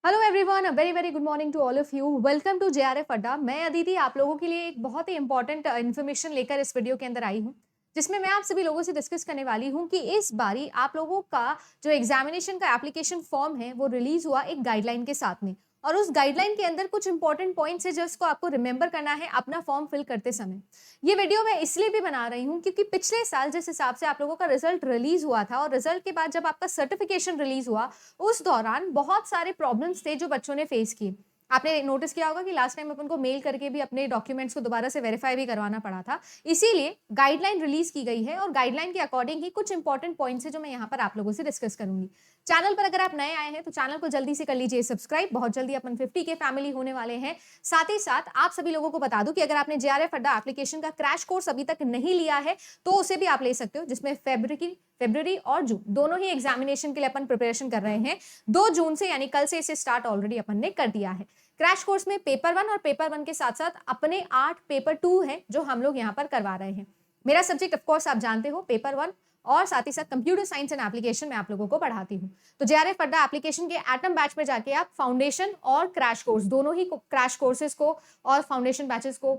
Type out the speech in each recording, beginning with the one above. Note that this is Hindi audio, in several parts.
Hello everyone, a very very good morning to all of you. Welcome to JRF Adda. मैं अदिति आप लोगों के लिए एक बहुत ही इंपॉर्टेंट इन्फॉर्मेशन लेकर इस वीडियो के अंदर आई हूँ, जिसमें मैं आप सभी लोगों से डिस्कस करने वाली हूँ कि इस बारी आप लोगों का जो एग्जामिनेशन का एप्लीकेशन फॉर्म है वो रिलीज हुआ एक गाइडलाइन के साथ में, और उस गाइडलाइन के अंदर कुछ इंपॉर्टेंट पॉइंट्स है जिसको आपको रिमेंबर करना है अपना फॉर्म फिल करते समय। ये वीडियो मैं इसलिए भी बना रही हूँ क्योंकि पिछले साल जिस हिसाब से आप लोगों का रिजल्ट रिलीज हुआ था और रिजल्ट के बाद जब आपका सर्टिफिकेशन रिलीज हुआ उस दौरान बहुत सारे प्रॉब्लम्स थे जो बच्चों ने फेस किए। आपने नोटिस किया होगा कि लास्ट टाइम अपन को मेल करके भी अपने डॉक्यूमेंट्स को दोबारा से वेरीफाई भी करवाना पड़ा था। इसीलिए गाइडलाइन रिलीज की गई है और गाइडलाइन के अकॉर्डिंग ही कुछ इंपॉर्टेंट पॉइंट्स है जो मैं यहाँ पर आप लोगों से डिस्कस करूंगी। चैनल पर अगर आप नए आए हैं तो चैनल को जल्दी से कर लीजिए सब्सक्राइब। बहुत जल्दी अपन 50 के फैमिली होने वाले हैं। साथ ही साथ आप सभी लोगों को बता दूं कि अगर आपने जेआरएफ अड्डा एप्लीकेशन का क्रैश कोर्स अभी तक नहीं लिया है तो उसे भी आप ले सकते हो, जिसमें फेब्रुवरी और जून दोनों ही एग्जामिनेशन के लिए अपन प्रिपरेशन कर रहे हैं। 2 जून से यानी कल से इसे स्टार्ट ऑलरेडी अपन ने कर दिया है। क्रैश कोर्स में पेपर 1 और पेपर 1 के साथ साथ अपने 8 पेपर 2 है जो हम लोग यहाँ पर करवा रहे हैं। मेरा सब्जेक्ट ऑफकोर्स आप जानते हो पेपर 1 और साथ ही साथ कंप्यूटर साइंस एंड एप्लीकेशन में आप लोगों को पढ़ाती हूँ। तो जेआरएफ अड्डा एप्लीकेशन के एटम बैच में जाके आप फाउंडेशन और क्रैश कोर्स दोनों ही क्रैश कोर्सेज को और फाउंडेशन बैचेस को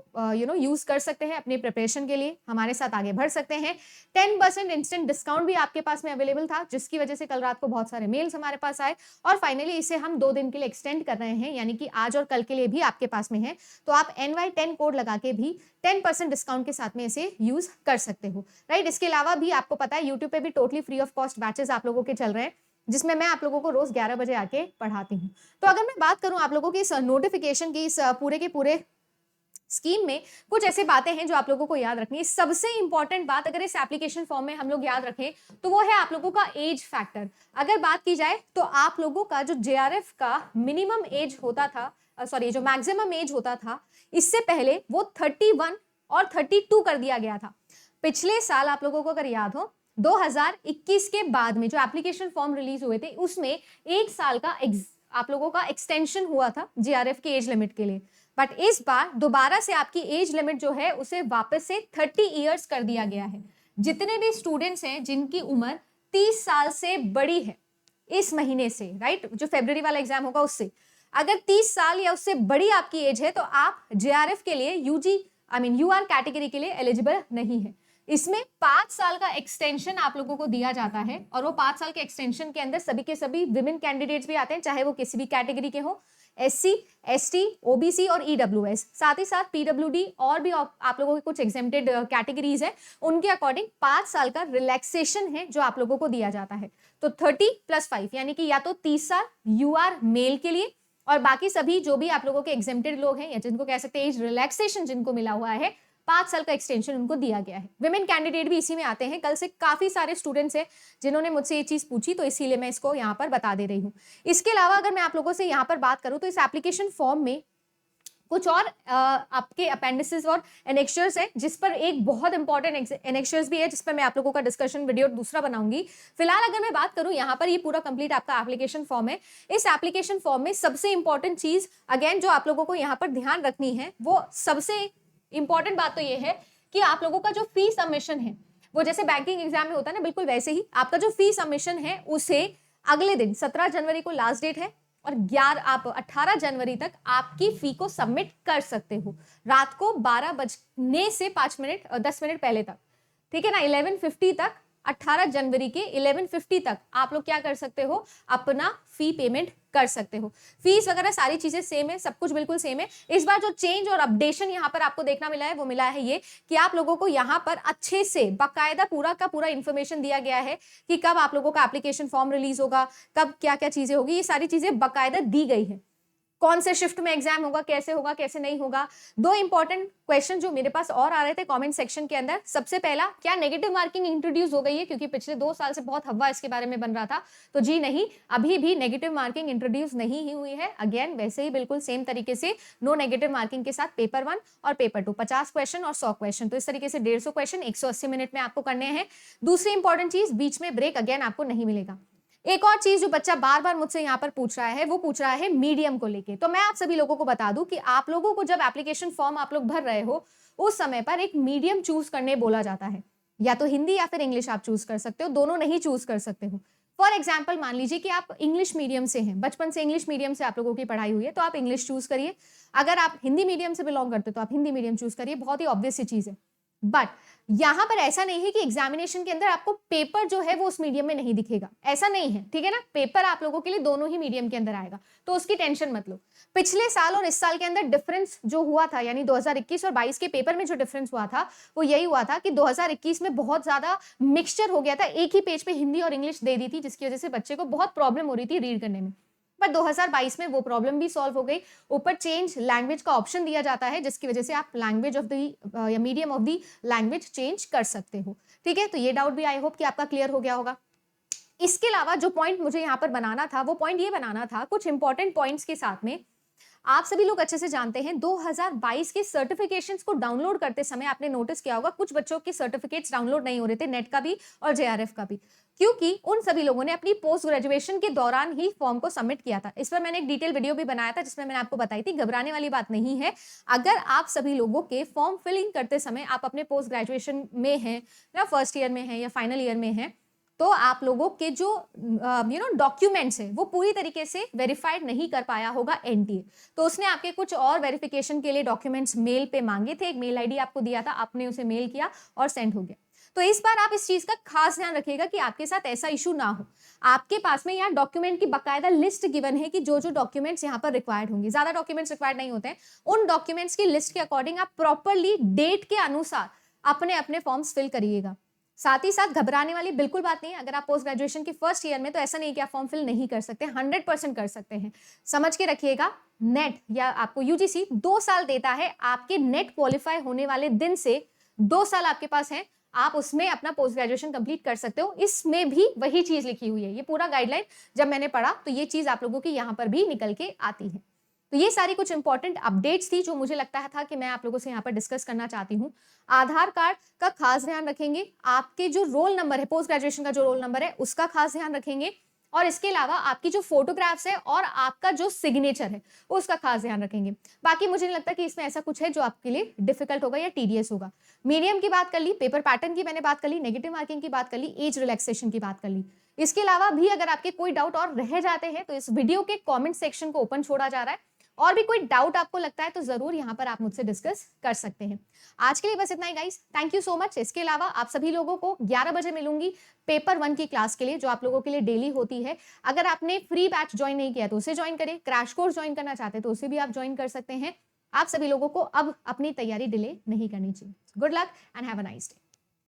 यूज कर सकते हैं अपनी प्रिपरेशन के लिए, हमारे साथ आगे बढ़ सकते हैं। 10% इंस्टेंट डिस्काउंट भी आपके पास में अवेलेबल था, जिसकी वजह से कल रात को बहुत सारे मेल्स हमारे पास आए और फाइनली इसे हम 2 दिन के लिए एक्सटेंड कर रहे हैं, यानी कि आज और कल के लिए भी आपके पास में है। तो आप NY10 कोड लगा के भी 10% डिस्काउंट के साथ में इसे यूज कर सकते हो, राइट। इसके अलावा भी आपको पता है यूट्यूब पे भी totally free of cost batches आप लोगों के चल रहे हैं, जिसमें मैं आप लोगों को रोज 11 बजे आके पढ़ाती हूँ। तो अगर मैं बात करूं आप लोगों की इस नोटिफिकेशन की, इस पूरे के पूरे स्कीम में कुछ ऐसे बातें हैं जो आप लोगों को याद रखनी है। सबसे इंपॉर्टेंट बात अगर इस एप्लीकेशन फॉर्म में हम लोग याद रखें तो वो है आप लोगों का एज फैक्टर। अगर बात की जाए तो आप लोगों का जो जेआरएफ का मिनिमम एज होता था, सॉरी जो मैक्सिमम एज होता था, इससे पहले वो 31 और 32 कर दिया गया था। पिछले साल आप लोगों को अगर याद हो 2021 के बाद में जो एप्लीकेशन फॉर्म रिलीज हुए थे उसमें 1 साल का आप लोगों का एक्सटेंशन हुआ था जेआरएफ के एज लिमिट के लिए। बट इस बार दोबारा से आपकी एज लिमिट जो है उसे वापस से 30 इयर्स कर दिया गया है। जितने भी स्टूडेंट्स हैं जिनकी उम्र 30 साल से बड़ी है इस महीने से, राइट, जो फरवरी वाला एग्जाम होगा उससे, अगर 30 साल या उससे बड़ी आपकी एज है तो आप जेआरएफ के लिए यूआर कैटेगरी के लिए एलिजिबल नहीं है। इसमें 5 साल का एक्सटेंशन आप लोगों को दिया जाता है और वो 5 साल के एक्सटेंशन के अंदर सभी के सभी विमेन कैंडिडेट्स भी आते हैं, चाहे वो किसी भी कैटेगरी के हो, SC, ST, OBC और EWS, साथ ही साथ PWD और भी आप लोगों के कुछ एग्जेम्प्टेड कैटेगरीज है, उनके अकॉर्डिंग 5 साल का रिलैक्सेशन है जो आप लोगों को दिया जाता है। तो 30 + 5 यानी कि या तो 30 साल यूआर मेल के लिए और बाकी सभी जो भी आप लोगों के एग्जेम्प्टेड लोग हैं या जिनको कह सकते हैं एज रिलैक्सेशन जिनको मिला हुआ है, 5 साल का एक्सटेंशन उनको दिया गया है। विमेन कैंडिडेट भी इसी में आते हैं। कल से काफी सारे स्टूडेंट्स हैं जिन्होंने मुझसे ये चीज पूछी, तो इसीलिए मैं इसको यहाँ पर बता दे रही हूँ। इसके अलावा अगर मैं आप लोगों से यहाँ पर बात करूँ तो इस एप्लीकेशन फॉर्म में कुछ और आपके अपेंडिसेस और एनेक्चर्स है, जिस पर एक बहुत इंपॉर्टेंट एनेक्चर्स भी है जिस पर मैं आप लोगों का डिस्कशन वीडियो दूसरा बनाऊंगी। फिलहाल अगर मैं बात करूं यहाँ पर ये पूरा कंप्लीट आपका एप्लीकेशन फॉर्म है। इस एप्लीकेशन फॉर्म में सबसे इंपॉर्टेंट चीज अगेन जो आप लोगों को यहाँ पर ध्यान रखनी है, वो सबसे इंपॉर्टेंट बात तो ये है कि आप लोगों का जो फी सबमिशन है वो जैसे बैंकिंग एग्जाम में होता है ना, बिल्कुल वैसे ही आपका जो फी सबमिशन है उसे अगले दिन 17 जनवरी को लास्ट डेट है और 18 जनवरी तक आपकी फी को सबमिट कर सकते हो, रात को 12 बजने से 10 मिनट पहले तक, ठीक है ना, 11:50 तक, 18 जनवरी के 11:50 तक आप लोग क्या कर सकते हो, अपना फी पेमेंट कर सकते हो। फीस वगैरह सारी चीजें सेम है, सब कुछ बिल्कुल सेम है। इस बार जो चेंज और अपडेशन यहाँ पर आपको देखना मिला है वो मिला है ये कि आप लोगों को यहाँ पर अच्छे से बाकायदा पूरा का पूरा इंफॉर्मेशन दिया गया है कि कब आप लोगों का एप्लीकेशन फॉर्म रिलीज होगा, कब क्या क्या चीजें होगी, ये सारी चीजें बाकायदा दी गई है। कौन से शिफ्ट में एग्जाम होगा, कैसे नहीं होगा। 2 इंपॉर्टेंट क्वेश्चन जो मेरे पास और आ रहे थे कमेंट सेक्शन के अंदर, सबसे पहला, क्या नेगेटिव मार्किंग इंट्रोड्यूस हो गई है, क्योंकि पिछले 2 साल से बहुत हवा इसके बारे में बन रहा था। तो जी नहीं, अभी भी नेगेटिव मार्किंग इंट्रोड्यूस नहीं ही हुई है। अगेन वैसे ही बिल्कुल सेम तरीके से नो नेगेटिव मार्किंग के साथ पेपर 1 और पेपर 2 50 क्वेश्चन और 100 क्वेश्चन, तो इस तरीके से 150 क्वेश्चन 180 मिनट में आपको करने हैं। दूसरी इंपॉर्टेंट चीज, बीच में ब्रेक अगेन आपको नहीं मिलेगा। एक और चीज जो बच्चा बार बार मुझसे यहाँ पर पूछ रहा है, वो पूछ रहा है मीडियम को लेके। तो मैं आप सभी लोगों को बता दूं कि आप लोगों को जब एप्लीकेशन फॉर्म आप लोग भर रहे हो उस समय पर एक मीडियम चूज करने बोला जाता है, या तो हिंदी या फिर इंग्लिश आप चूज कर सकते हो, दोनों नहीं चूज कर सकते हो। फॉर एग्जाम्पल मान लीजिए कि आप इंग्लिश मीडियम से हैं, बचपन से इंग्लिश मीडियम से आप लोगों की पढ़ाई हुई है, तो आप इंग्लिश चूज करिए। अगर आप हिंदी मीडियम से बिलोंग करते हो तो आप हिंदी मीडियम चूज करिए, बहुत ही ऑब्वियस सी चीज है। बट यहां पर ऐसा नहीं है कि एग्जामिनेशन के अंदर आपको पेपर जो है वो उस मीडियम में नहीं दिखेगा, ऐसा नहीं है, ठीक है ना। पेपर आप लोगों के लिए दोनों ही मीडियम के अंदर आएगा, तो उसकी टेंशन मत लो। पिछले साल और इस साल के अंदर डिफरेंस जो हुआ था, यानी 2021 और 22 के पेपर में जो डिफरेंस हुआ था वो यही हुआ था कि 2021 में बहुत ज्यादा मिक्सचर हो गया था, एक ही पेज पे हिंदी और इंग्लिश दे दी थी, जिसकी वजह से बच्चे को बहुत प्रॉब्लम हो रही थी रीड करने में। पर 2022 में वो प्रॉब्लम भी सॉल्व हो गई। ऊपर चेंज लैंग्वेज का ऑप्शन दिया जाता है, जिसकी वजह से आप लैंग्वेज ऑफ द या medium of the language change कर सकते हो, ठीक है। तो ये डाउट भी आई होप कि आपका क्लियर हो गया होगा। इसके अलावा जो पॉइंट मुझे यहाँ पर बनाना था, वो पॉइंट ये बनाना था कुछ इंपॉर्टेंट पॉइंट्स के साथ में। आप सभी लोग अच्छे से जानते हैं 2022 के सर्टिफिकेशंस को डाउनलोड करते समय आपने नोटिस किया होगा कुछ बच्चों के सर्टिफिकेट्स डाउनलोड नहीं हो रहे थे, नेट का भी और जेआरएफ का भी, क्योंकि उन सभी लोगों ने अपनी पोस्ट ग्रेजुएशन के दौरान ही फॉर्म को सबमिट किया था। इस पर मैंने एक डिटेल वीडियो भी बनाया था जिसमें मैंने आपको बताई थी, घबराने वाली बात नहीं है। अगर आप सभी लोगों के फॉर्म फिलिंग करते समय आप अपने पोस्ट ग्रेजुएशन में हैं या फर्स्ट ईयर में हैं या फाइनल ईयर में हैं, तो आप लोगों के जो डॉक्यूमेंट्स है वो पूरी तरीके से वेरीफाइड नहीं कर पाया होगा एनटीए, तो उसने आपके कुछ और वेरिफिकेशन के लिए डॉक्यूमेंट्स मेल पे मांगे थे, एक मेल आईडी आपको दिया था, आपने उसे मेल किया और सेंड हो गया। तो इस बार आप इस चीज का खास ध्यान रखिएगा कि आपके साथ ऐसा इशू ना हो। आपके पास में यहाँ डॉक्यूमेंट की बकायदा लिस्ट गिवन है कि जो जो डॉक्यूमेंट्स यहाँ पर रिक्वायर्ड होंगे, ज्यादा डॉक्यूमेंट्स रिक्वायर्ड नहीं होते हैं, उन डॉक्यूमेंट्स की लिस्ट के अकॉर्डिंग आप प्रॉपरली डेट के अनुसार अपने अपने फॉर्म्स फिल करिएगा। साथ ही साथ घबराने वाली बिल्कुल बात नहीं है। अगर आप पोस्ट ग्रेजुएशन के फर्स्ट ईयर में, तो ऐसा नहीं कि आप फॉर्म फिल नहीं कर सकते, 100% कर सकते हैं। समझ के रखिएगा, नेट या आपको यूजीसी 2 साल देता है, आपके नेट क्वालिफाई होने वाले दिन से 2 साल आपके पास है, आप उसमें अपना पोस्ट ग्रेजुएशन कंप्लीट कर सकते हो। इसमें भी वही चीज लिखी हुई है, ये पूरा गाइडलाइन जब मैंने पढ़ा तो ये चीज आप लोगों की यहाँ पर भी निकल के आती है। तो ये सारी कुछ इंपॉर्टेंट अपडेट्स थी जो मुझे लगता था कि मैं आप लोगों से यहाँ पर डिस्कस करना चाहती हूँ। आधार कार्ड का खास ध्यान रखेंगे, आपके जो रोल नंबर है, पोस्ट ग्रेजुएशन का जो रोल नंबर है उसका खास ध्यान रखेंगे, और इसके अलावा आपकी जो फोटोग्राफ्स है और आपका जो सिग्नेचर है उसका खास ध्यान रखेंगे। बाकी मुझे नहीं लगता कि इसमें ऐसा कुछ है जो आपके लिए डिफिकल्ट होगा या टीडियस होगा। मीडियम की बात कर ली, पेपर पैटर्न की मैंने बात कर ली, नेगेटिव मार्किंग की बात कर ली, एज रिलैक्सेशन की बात कर ली। इसके अलावा भी अगर आपके कोई डाउट और रह जाते हैं तो इस वीडियो के कॉमेंट सेक्शन को ओपन छोड़ा जा रहा है, और भी कोई डाउट आपको लगता है तो जरूर यहाँ पर आप मुझसे डिस्कस कर सकते हैं। आज के लिए बस इतना ही guys, thank you so much. इसके अलावा आप सभी लोगों को 11 बजे मिलूंगी पेपर 1 की क्लास के लिए, जो आप लोगों के लिए डेली होती है। अगर आपने फ्री बैच ज्वाइन नहीं किया तो उसे ज्वाइन करें, क्रैश कोर्स ज्वाइन करना चाहते हैं तो उसे भी आप ज्वाइन कर सकते हैं। आप सभी लोगों को अब अपनी तैयारी डिले नहीं करनी चाहिए। Good luck and have a nice day.